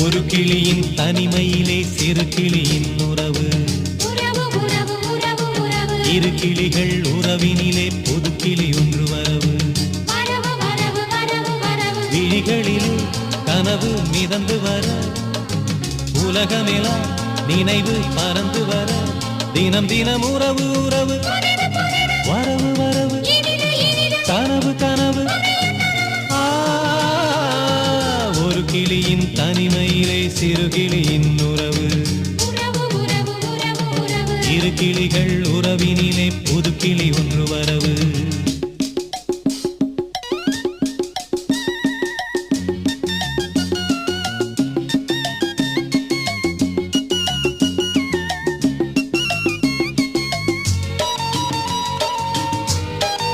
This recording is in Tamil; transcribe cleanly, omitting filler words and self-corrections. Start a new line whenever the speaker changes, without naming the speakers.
ஒரு கிளியின் தனிமையிலே சிறு கிளியின் உறவு, இரு கிளிகள் உறவினிலே பொது கிளி ஒன்று வரவு. விழிகளிலே கனவு மிதந்து வர, உலகமெல்லாம் நினைவு பறந்து வர, தினம் தினம் உறவு உறவு, வரவு வரவு, கனவு கனவு. ஒரு கிளியின் தனிமையிலே சிறு கிளியின்